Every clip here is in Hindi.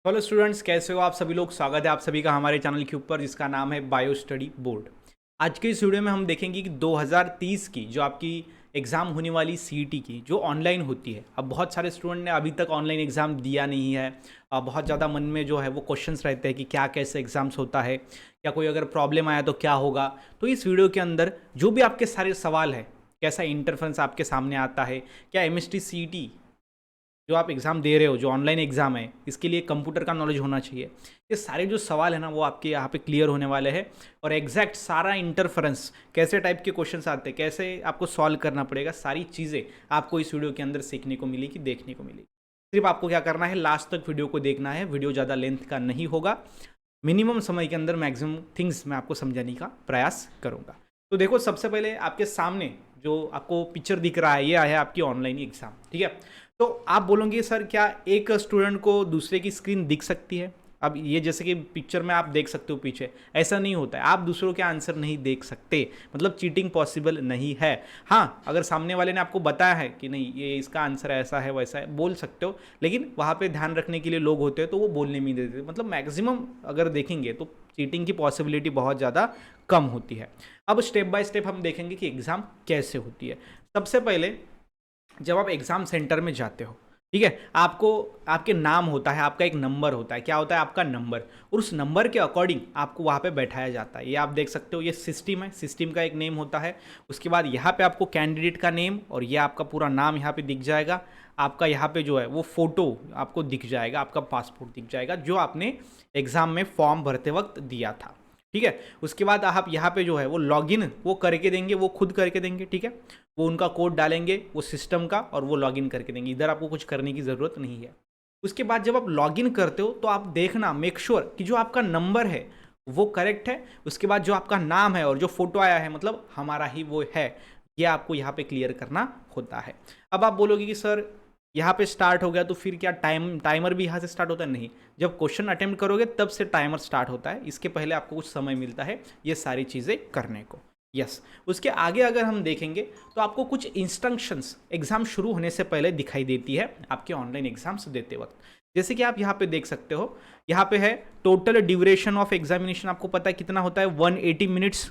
हेलो स्टूडेंट्स, कैसे हो आप सभी लोग। स्वागत है आप सभी का हमारे चैनल के ऊपर जिसका नाम है बायो स्टडी बोर्ड। आज के इस वीडियो में हम देखेंगे कि 2030 की जो आपकी एग्ज़ाम होने वाली सीईटी की जो ऑनलाइन होती है। अब बहुत सारे स्टूडेंट ने अभी तक ऑनलाइन एग्ज़ाम दिया नहीं है। बहुत ज़्यादा मन में जो है वो क्वेश्चंस रहते हैं कि क्या कैसे एग्ज़ाम्स होता है, क्या कोई अगर प्रॉब्लम आया तो क्या होगा। तो इस वीडियो के अंदर जो भी आपके सारे सवाल है, कैसा इंटरफेरेंस आपके सामने आता है, क्या एमएसटी सीईटी जो आप एग्ज़ाम दे रहे हो, जो ऑनलाइन एग्ज़ाम है, इसके लिए कंप्यूटर का नॉलेज होना चाहिए। ये सारे जो सवाल है ना वो आपके यहाँ पे क्लियर होने वाले हैं। और एग्जैक्ट सारा इंटरफेरेंस, कैसे टाइप के क्वेश्चंस आते हैं, कैसे आपको सॉल्व करना पड़ेगा, सारी चीज़ें आपको इस वीडियो के अंदर सीखने को मिलेगी, देखने को मिलेगी। सिर्फ आपको क्या करना है, लास्ट तक वीडियो को देखना है। वीडियो ज़्यादा लेंथ का नहीं होगा, मिनिमम समय के अंदर मैक्सिमम थिंग्स मैं आपको समझाने का प्रयास करूँगा। तो देखो, सबसे पहले आपके सामने जो आपको पिक्चर दिख रहा है ये है आपकी ऑनलाइन एग्ज़ाम, ठीक है। तो आप बोलोगे सर क्या एक स्टूडेंट को दूसरे की स्क्रीन दिख सकती है। अब ये जैसे कि पिक्चर में आप देख सकते हो पीछे, ऐसा नहीं होता है। आप दूसरों के आंसर नहीं देख सकते, मतलब चीटिंग पॉसिबल नहीं है। हाँ, अगर सामने वाले ने आपको बताया है कि नहीं ये इसका आंसर ऐसा है वैसा है, बोल सकते हो, लेकिन वहाँ पे ध्यान रखने के लिए लोग होते हैं तो वो बोलने नहीं देते। मतलब मैक्सिमम अगर देखेंगे तो चीटिंग की पॉसिबिलिटी बहुत ज़्यादा कम होती है। अब स्टेप बाय स्टेप हम देखेंगे कि एग्ज़ाम कैसे होती है। सबसे पहले जब आप एग्ज़ाम सेंटर में जाते हो, ठीक है, आपको आपके नाम होता है, आपका एक नंबर होता है। क्या होता है? आपका नंबर। और उस नंबर के अकॉर्डिंग आपको वहाँ पे बैठाया जाता है। ये आप देख सकते हो, ये सिस्टम है, सिस्टम का एक नेम होता है। उसके बाद यहाँ पे आपको कैंडिडेट का नेम और ये आपका पूरा नाम यहाँ पे दिख जाएगा। आपका यहाँ पे जो है वो फ़ोटो आपको दिख जाएगा, आपका पासपोर्ट दिख जाएगा जो आपने एग्ज़ाम में फॉर्म भरते वक्त दिया था, ठीक है। उसके बाद आप यहाँ पे जो है वो लॉगिन वो करके देंगे, वो खुद करके देंगे, ठीक है। वो उनका कोड डालेंगे वो सिस्टम का और वो लॉगिन करके देंगे। इधर आपको कुछ करने की ज़रूरत नहीं है। उसके बाद जब आप लॉगिन करते हो तो आप देखना, मेक श्योर कि जो आपका नंबर है वो करेक्ट है। उसके बाद जो आपका नाम है और जो फोटो आया है मतलब हमारा ही वो है, ये आपको यहाँ पे क्लियर करना होता है। अब आप बोलोगे कि सर यहाँ पे स्टार्ट हो गया तो फिर क्या टाइमर भी यहाँ से स्टार्ट होता है? नहीं, जब क्वेश्चन अटेम्प्ट करोगे तब से टाइमर स्टार्ट होता है। इसके पहले आपको कुछ समय मिलता है ये सारी चीज़ें करने को। यस, उसके आगे अगर हम देखेंगे तो आपको कुछ इंस्ट्रक्शंस एग्जाम शुरू होने से पहले दिखाई देती है आपके ऑनलाइन एग्जाम्स देते वक्त। जैसे कि आप यहाँ पे देख सकते हो, यहाँ पे है टोटल ड्यूरेशन ऑफ एग्जामिनेशन। आपको पता है कितना होता है? 180 मिनट्स,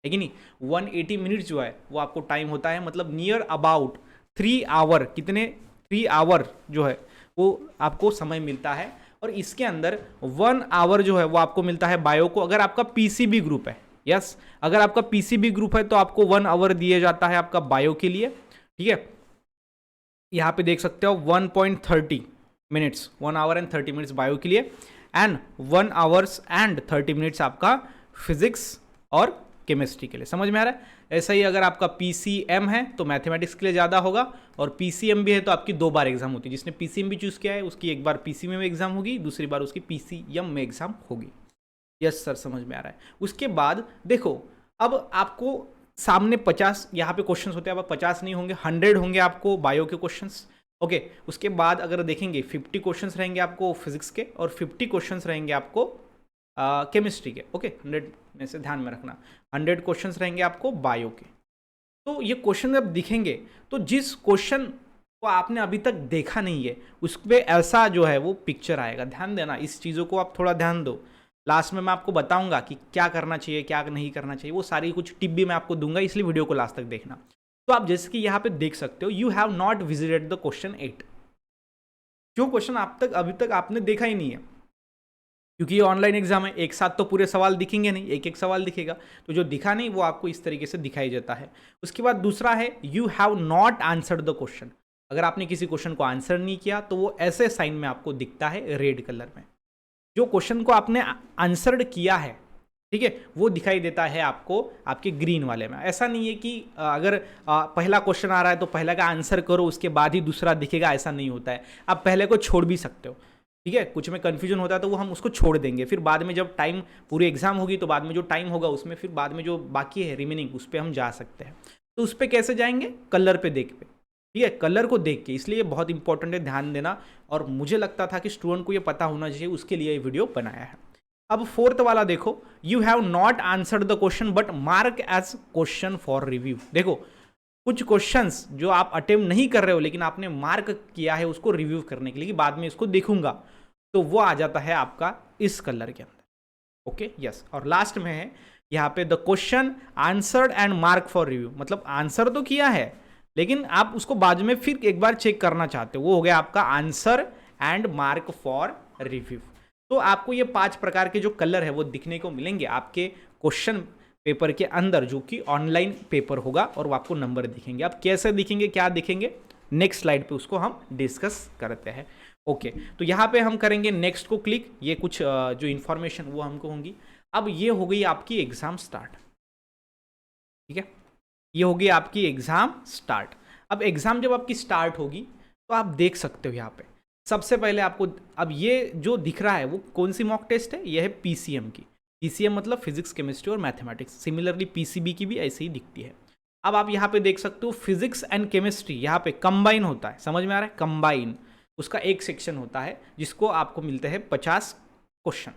है कि नहीं। 180 मिनट्स जो है वो आपको टाइम होता है, मतलब नियर अबाउट 3 आवर। कितने? 3 आवर जो है वो आपको समय मिलता है। और इसके अंदर 1 आवर जो है वो आपको मिलता है बायो को, अगर आपका पीसीबी ग्रुप है। यस, अगर आपका पीसीबी ग्रुप है तो आपको 1 आवर दिया जाता है आपका बायो के लिए, ठीक है। यहाँ पे देख सकते हो 1.30 minutes, 1 our and 30 minutes bio के लिए, एंड 1 आवर्स एंड 30 मिनट्स आपका फिजिक्स और केमिस्ट्री के लिए। समझ में आ रहा है? ऐसा ही अगर आपका पीसीएम है तो मैथमेटिक्स के लिए ज़्यादा होगा, और पीसीएम भी है तो आपकी 2 बार एग्जाम होती है। जिसने पीसीएम भी चूज़ किया है उसकी एक बार पीसीएम में एग्जाम होगी, दूसरी बार उसकी पीसीएम में एग्जाम होगी। यस सर, समझ में आ रहा है। उसके बाद देखो, अब आपको सामने 50 यहाँ पे क्वेश्चंस होते हैं। अब 50 नहीं होंगे, 100 होंगे आपको बायो के क्वेश्चंस, ओके। उसके बाद अगर देखेंगे 50 क्वेश्चंस रहेंगे आपको फिजिक्स के और 50 क्वेश्चंस रहेंगे आपको केमिस्ट्री के, ओके। 100 में से ध्यान में रखना 100 क्वेश्चंस रहेंगे आपको बायो के। तो ये क्वेश्चन जब दिखेंगे तो जिस क्वेश्चन को आपने अभी तक देखा नहीं है उस पर ऐसा जो है वो पिक्चर आएगा। ध्यान देना, इस चीज़ों को आप थोड़ा ध्यान दो। लास्ट में मैं आपको बताऊंगा कि क्या करना चाहिए क्या नहीं करना चाहिए, वो सारी कुछ टिप भी मैं आपको दूंगा, इसलिए वीडियो को लास्ट तक देखना। तो आप जैसे कि यहाँ पे देख सकते हो, you have not visited the question 8। जो क्वेश्चन आप तक अभी तक आपने देखा ही नहीं है, क्योंकि ये ऑनलाइन एग्जाम है, एक साथ तो पूरे सवाल दिखेंगे नहीं, एक एक सवाल दिखेगा। तो जो दिखा नहीं वो आपको इस तरीके से दिखाई देता है। उसके बाद दूसरा है you have not answered the question. अगर आपने किसी क्वेश्चन को आंसर नहीं किया तो वो ऐसे साइन में आपको दिखता है रेड कलर में। जो क्वेश्चन को आपने आंसर्ड किया है, ठीक है, वो दिखाई देता है आपको आपके ग्रीन वाले में। ऐसा नहीं है कि अगर पहला क्वेश्चन आ रहा है तो पहला का आंसर करो उसके बाद ही दूसरा दिखेगा, ऐसा नहीं होता है। आप पहले को छोड़ भी सकते हो, ठीक है। कुछ में कन्फ्यूजन होता है तो वो हम उसको छोड़ देंगे, फिर बाद में जब टाइम पूरी एग्जाम होगी तो बाद में जो टाइम होगा उसमें फिर बाद में जो बाकी है रिमेनिंग उस पर हम जा सकते हैं। तो उस पर कैसे जाएंगे? कलर पे देख पे, ठीक है, कलर को देख के। इसलिए बहुत इंपॉर्टेंट है, ध्यान देना। और मुझे लगता था कि स्टूडेंट को ये पता होना चाहिए, उसके लिए ये वीडियो बनाया है। अब फोर्थ वाला देखो, you have not answered the question but mark as question for review. देखो, कुछ क्वेश्चंस जो आप अटेम्प्ट नहीं कर रहे हो लेकिन आपने मार्क किया है उसको रिव्यू करने के लिए कि बाद में इसको देखूंगा, तो वो आ जाता है आपका इस कलर के अंदर। ओके यस, और लास्ट में है यहाँ पे the question answered and mark for review, मतलब आंसर तो किया है लेकिन आप उसको बाद में फिर एक बार चेक करना चाहते हो, वो हो गया आपका answer and mark for review. तो आपको ये 5 प्रकार के जो कलर है वो दिखने को मिलेंगे आपके क्वेश्चन पेपर के अंदर, जो कि ऑनलाइन पेपर होगा, और वो आपको नंबर दिखेंगे। अब कैसे दिखेंगे, क्या दिखेंगे, नेक्स्ट स्लाइड पे उसको हम डिस्कस करते हैं। ओके तो यहाँ पे हम करेंगे नेक्स्ट को क्लिक, ये कुछ जो इन्फॉर्मेशन वो हमको होंगी। अब ये हो गई आपकी एग्जाम स्टार्ट, ठीक है, ये हो गई आपकी एग्जाम स्टार्ट। अब एग्जाम जब आपकी स्टार्ट होगी तो आप देख सकते हो यहाँ पे सबसे पहले आपको, अब ये जो दिख रहा है वो कौन सी मॉक टेस्ट है, ये है पीसीएम की। पीसीएम मतलब फिजिक्स, केमिस्ट्री और मैथमेटिक्स। सिमिलरली पीसीबी की भी ऐसे ही दिखती है। अब आप यहाँ पे देख सकते हो फिजिक्स एंड केमिस्ट्री यहाँ पे कंबाइन होता है, समझ में आ रहा है, कंबाइन, उसका एक सेक्शन होता है जिसको आपको मिलते हैं 50 क्वेश्चन,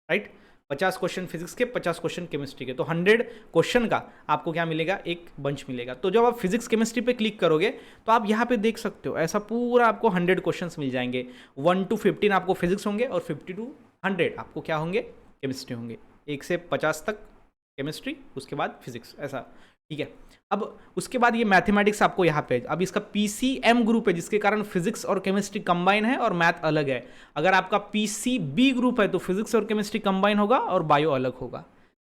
राइट, 50 क्वेश्चन फिजिक्स के, 50 क्वेश्चन केमिस्ट्री के, तो 100 क्वेश्चन का आपको क्या मिलेगा, एक बंच मिलेगा। तो जब आप फिजिक्स केमिस्ट्री पे क्लिक करोगे तो आप यहाँ पे देख सकते हो ऐसा पूरा आपको 100 क्वेश्चंस मिल जाएंगे। 1 to 15 आपको फिजिक्स होंगे और 50 to 100 आपको क्या होंगे, केमिस्ट्री होंगे। 1 से 50 तक केमिस्ट्री, उसके बाद फिजिक्स, ऐसा, ठीक है। अब उसके बाद ये मैथमेटिक्स आपको यहाँ पे, अब इसका पीसीएम ग्रुप है जिसके कारण फिजिक्स और केमिस्ट्री कंबाइन है और मैथ अलग है। अगर आपका पीसीबी ग्रुप है तो फिजिक्स और केमिस्ट्री कंबाइन होगा और बायो अलग होगा,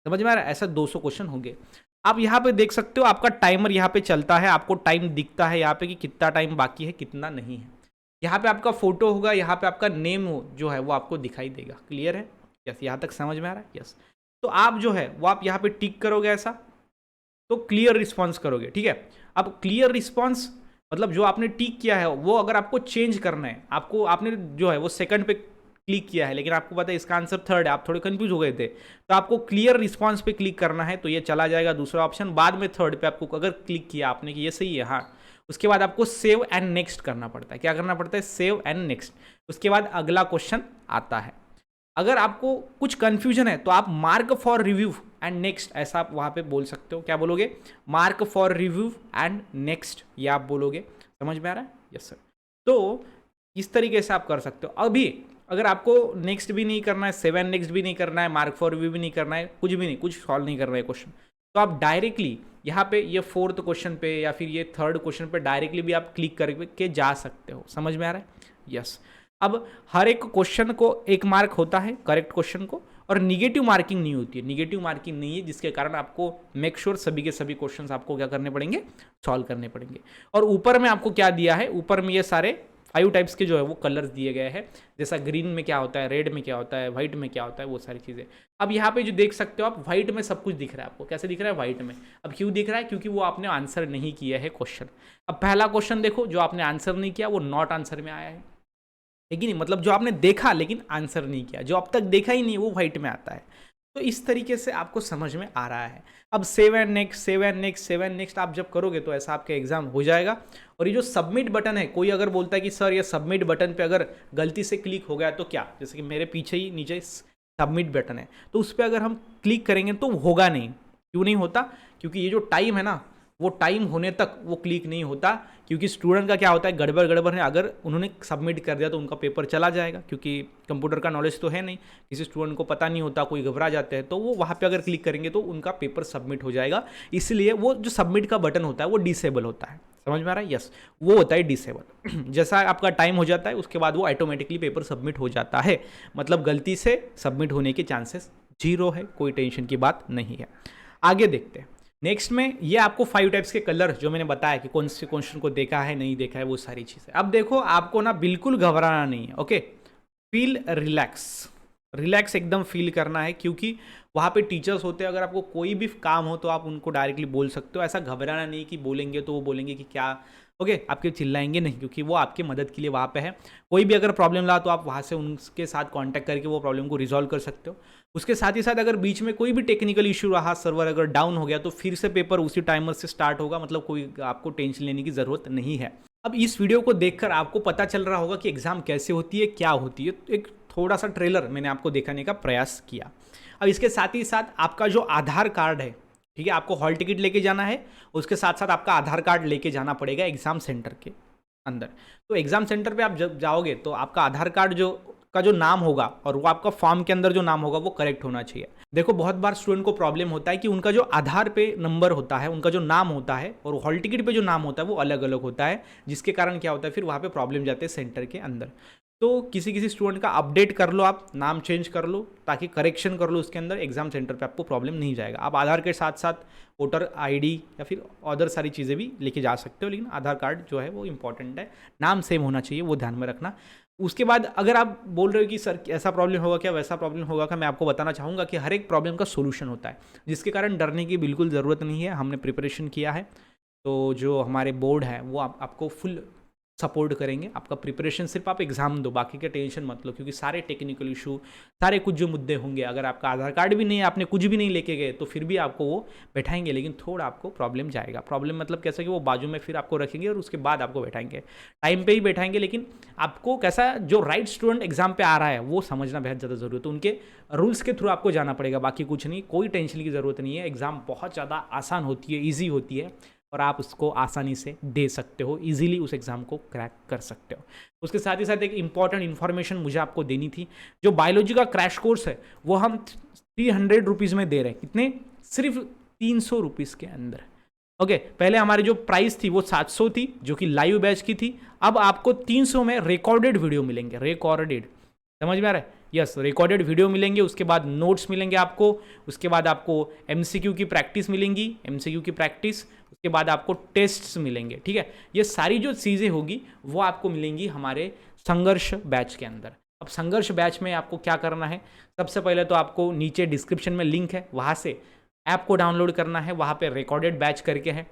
समझ में आ रहा है, ऐसा 200 क्वेश्चन होंगे। आप यहाँ पे देख सकते हो आपका टाइमर यहाँ पे चलता है, आपको टाइम दिखता है यहाँ पे कि कितना टाइम बाकी है कितना नहीं है। यहाँ पे आपका फोटो होगा, यहाँ पे आपका नेम हो जो है वो आपको दिखाई देगा। क्लियर है, यस, यहाँ तक समझ में आ रहा है, यस। तो आप जो है वो आप यहाँ पे टिक करोगे ऐसा, तो क्लियर रिस्पॉन्स करोगे, ठीक है। अब क्लियर रिस्पॉन्स मतलब जो आपने टिक किया है वो अगर आपको चेंज करना है, आपको, आपने जो है वो सेकंड पे क्लिक किया है लेकिन आपको पता है इसका आंसर थर्ड है, आप थोड़े कंफ्यूज हो गए थे, तो आपको क्लियर रिस्पॉन्स पे क्लिक करना है, तो ये चला जाएगा दूसरा ऑप्शन। बाद में थर्ड पे आपको अगर क्लिक किया आपने कि ये सही है, हाँ, उसके बाद आपको सेव एंड नेक्स्ट करना पड़ता है। क्या करना पड़ता है, सेव एंड नेक्स्ट। उसके बाद अगला क्वेश्चन आता है। अगर आपको कुछ कंफ्यूजन है तो आप mark for review and next ऐसा आप वहाँ पे बोल सकते हो। क्या बोलोगे, mark for review and next, ये आप बोलोगे। समझ में आ रहा है, यस सर। तो इस तरीके से आप कर सकते हो। अभी अगर आपको नेक्स्ट भी नहीं करना है, सेव एंड नेक्स्ट भी नहीं करना है, मार्क फॉर रिव्यू भी नहीं करना है, कुछ भी नहीं, कुछ सॉल्व नहीं करना है क्वेश्चन, तो आप डायरेक्टली यहाँ पे ये 4th क्वेश्चन पे या फिर ये 3rd क्वेश्चन पे डायरेक्टली भी आप क्लिक करके जा सकते हो। समझ में आ रहा है, यस। अब हर एक क्वेश्चन को 1 मार्क होता है, करेक्ट क्वेश्चन को, और निगेटिव मार्किंग नहीं होती है, निगेटिव मार्किंग नहीं है, जिसके कारण आपको मेक श्योर सभी के सभी क्वेश्चंस आपको क्या करने पड़ेंगे, सॉल्व करने पड़ेंगे। और ऊपर में आपको क्या दिया है, ऊपर में ये सारे 5 टाइप्स के जो है वो कलर्स दिए गए हैं, जैसा ग्रीन में क्या होता है, रेड में क्या होता है, व्हाइट में क्या होता है, वो सारी चीज़ें। अब यहाँ पे जो देख सकते हो आप, व्हाइट में सब कुछ दिख रहा है आपको। कैसे दिख रहा है, व्हाइट में। अब क्यों दिख रहा है, क्योंकि वो आपने आंसर नहीं किया है क्वेश्चन। अब पहला क्वेश्चन देखो, जो आपने आंसर नहीं किया वो नॉट आंसर में आया है, लेकिन मतलब जो आपने देखा लेकिन आंसर नहीं किया, जो अब तक देखा ही नहीं वो व्हाइट में आता है। तो इस तरीके से आपको समझ में आ रहा है। अब save and next, save and next, save and next आप जब करोगे तो ऐसा आपका एग्जाम हो जाएगा। और ये जो सबमिट बटन है, कोई अगर बोलता है कि सर ये सबमिट बटन पे अगर गलती से क्लिक हो गया तो क्या, जैसे कि मेरे पीछे ही नीचे सबमिट बटन है, तो उस पर अगर हम क्लिक करेंगे तो होगा नहीं। क्यों नहीं होता, क्योंकि ये जो टाइम है ना, वो टाइम होने तक वो क्लिक नहीं होता, क्योंकि स्टूडेंट का क्या होता है, गड़बड़ गड़बड़ है, अगर उन्होंने सबमिट कर दिया तो उनका पेपर चला जाएगा, क्योंकि कंप्यूटर का नॉलेज तो है नहीं, किसी स्टूडेंट को पता नहीं होता, कोई घबरा जाते हैं, तो वो वहाँ पे अगर क्लिक करेंगे तो उनका पेपर सबमिट हो जाएगा। इसलिए वो जो सबमिट का बटन होता है वो डिसेबल होता है। समझ में आ रहा है, यस, वो होता है डिसेबल। जैसा आपका टाइम हो जाता है उसके बाद वो ऑटोमेटिकली पेपर सबमिट हो जाता है, मतलब गलती से सबमिट होने के चांसेस 0 है, कोई टेंशन की बात नहीं है। आगे देखते हैं नेक्स्ट में। ये आपको 5 टाइप्स के कलर जो मैंने बताया कि कौन से क्वेश्चन को देखा है नहीं देखा है, वो सारी चीज़ें। अब देखो, आपको ना बिल्कुल घबराना नहीं है, ओके। फील रिलैक्स, रिलैक्स एकदम फील करना है, क्योंकि वहाँ पे टीचर्स होते हैं। अगर आपको कोई भी काम हो तो आप उनको डायरेक्टली बोल सकते हो। ऐसा घबराना नहीं कि बोलेंगे तो वो बोलेंगे कि क्या, ओके, आपके चिल्लाएंगे नहीं, क्योंकि वो आपके मदद के लिए वहाँ पे है। कोई भी अगर प्रॉब्लम ला तो आप वहाँ से उनके साथ कांटेक्ट करके वो प्रॉब्लम को रिजॉल्व कर सकते हो। उसके साथ ही साथ अगर बीच में कोई भी टेक्निकल इशू रहा, सर्वर अगर डाउन हो गया, तो फिर से पेपर उसी टाइमर से स्टार्ट होगा, मतलब कोई आपको टेंशन लेने की ज़रूरत नहीं है। अब इस वीडियो को देखकर आपको पता चल रहा होगा कि एग्ज़ाम कैसे होती है, क्या होती है। तो एक थोड़ा सा ट्रेलर मैंने आपको दिखाने का प्रयास किया। अब इसके साथ ही साथ आपका जो आधार कार्ड है, ठीक है, आपको हॉल टिकट लेके जाना है, उसके साथ साथ आपका आधार कार्ड लेके जाना पड़ेगा एग्ज़ाम सेंटर के अंदर। तो एग्ज़ाम सेंटर पे आप जब जाओगे तो आपका आधार कार्ड जो का जो नाम होगा और वो आपका फॉर्म के अंदर जो नाम होगा वो करेक्ट होना चाहिए। देखो बहुत बार स्टूडेंट को प्रॉब्लम होता है कि उनका जो आधार पे नंबर होता है, उनका जो नाम होता है और हॉल टिकट पे जो नाम होता है वो अलग अलग होता है, जिसके कारण क्या होता है फिर वहाँ पे प्रॉब्लम जाते हैं सेंटर के अंदर। तो किसी स्टूडेंट का अपडेट कर लो, आप नाम चेंज कर लो ताकि करेक्शन कर लो उसके अंदर, एग्जाम सेंटर पे आपको प्रॉब्लम नहीं जाएगा। आप आधार के साथ साथ वोटर आईडी या फिर अदर सारी चीज़ें भी लेके जा सकते हो, लेकिन आधार कार्ड जो है वो इंपॉर्टेंट है, नाम सेम होना चाहिए, वो ध्यान में रखना। उसके बाद अगर आप बोल रहे हो कि सर ऐसा प्रॉब्लम होगा क्या, वैसा प्रॉब्लम होगा क्या, मैं आपको बताना चाहूँगा कि हर एक प्रॉब्लम का सोल्यूशन होता है, जिसके कारण डरने की बिल्कुल ज़रूरत नहीं है। हमने प्रिपरेशन किया है, तो जो हमारे बोर्ड है वो आपको फुल सपोर्ट करेंगे। आपका प्रिपरेशन सिर्फ आप एग्जाम दो, बाकी का टेंशन मत लो, क्योंकि सारे टेक्निकल इशू, सारे कुछ जो मुद्दे होंगे, अगर आपका आधार कार्ड भी नहीं है, आपने कुछ भी नहीं लेके गए, तो फिर भी आपको वो बैठाएंगे, लेकिन थोड़ा आपको प्रॉब्लम जाएगा। प्रॉब्लम मतलब कैसा कि वो बाजू में फिर आपको रखेंगे और उसके बाद आपको बैठाएंगे, टाइम पे ही बैठाएंगे, लेकिन आपको कैसा जो राइट स्टूडेंट एग्जाम पे आ रहा है वो समझना बेहद ज़्यादा ज़रूरी है। तो उनके रूल्स के थ्रू आपको जाना पड़ेगा, बाकी कुछ नहीं, कोई टेंशन की ज़रूरत नहीं है। एग्ज़ाम बहुत ज़्यादा आसान होती है, ईजी होती है और आप उसको आसानी से दे सकते हो, इजीली उस एग्ज़ाम को क्रैक कर सकते हो। उसके साथ ही साथ एक इंपॉर्टेंट इन्फॉर्मेशन मुझे आपको देनी थी। जो बायोलॉजी का क्रैश कोर्स है वो हम 300 रुपीज़ में दे रहे हैं। कितने? सिर्फ 300 रुपीज़ के अंदर। ओके, पहले हमारी जो प्राइस थी वो 700 थी, जो कि लाइव बैच की थी। अब आपको 300 में रिकॉर्डेड वीडियो मिलेंगे, रिकॉर्डेड, समझ में आ रहा है? यस, रिकॉर्डेड वीडियो मिलेंगे, उसके बाद नोट्स मिलेंगे आपको, उसके बाद आपको एमसीक्यू की प्रैक्टिस मिलेंगी, एमसीक्यू की प्रैक्टिस, उसके बाद आपको टेस्ट्स मिलेंगे। ठीक है, ये सारी जो चीज़ें होगी वो आपको मिलेंगी हमारे संघर्ष बैच के अंदर। अब संघर्ष बैच में आपको क्या करना है, सबसे पहले तो आपको नीचे डिस्क्रिप्शन में लिंक है, वहाँ से ऐप को डाउनलोड करना है, वहाँ पे रिकॉर्डेड बैच करके है।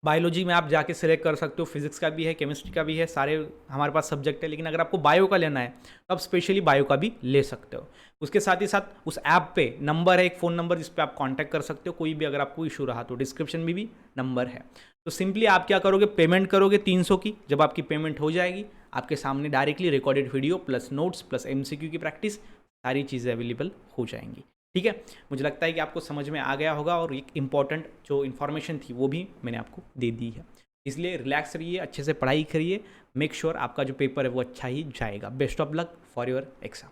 बायोलॉजी में आप जाके सिलेक्ट कर सकते हो, फिजिक्स का भी है, केमिस्ट्री का भी है, सारे हमारे पास सब्जेक्ट है, लेकिन अगर आपको बायो का लेना है तो आप स्पेशली बायो का भी ले सकते हो। उसके साथ ही साथ उस ऐप पे नंबर है, एक फ़ोन नंबर, जिस पे आप कांटेक्ट कर सकते हो, कोई भी अगर आपको इशू रहा तो डिस्क्रिप्शन में भी नंबर है। तो सिंपली आप क्या करोगे, पेमेंट करोगे 300 की। जब आपकी पेमेंट हो जाएगी, आपके सामने directly recorded video plus notes plus MCQ की प्रैक्टिस, सारी चीज़ें अवेलेबल हो जाएंगी। ठीक है, मुझे लगता है कि आपको समझ में आ गया होगा और एक इंपॉर्टेंट जो इन्फॉर्मेशन थी वो भी मैंने आपको दे दी है। इसलिए रिलैक्स रहिए, अच्छे से पढ़ाई करिए, मेक श्योर आपका जो पेपर है वो अच्छा ही जाएगा। Best of luck for your exam.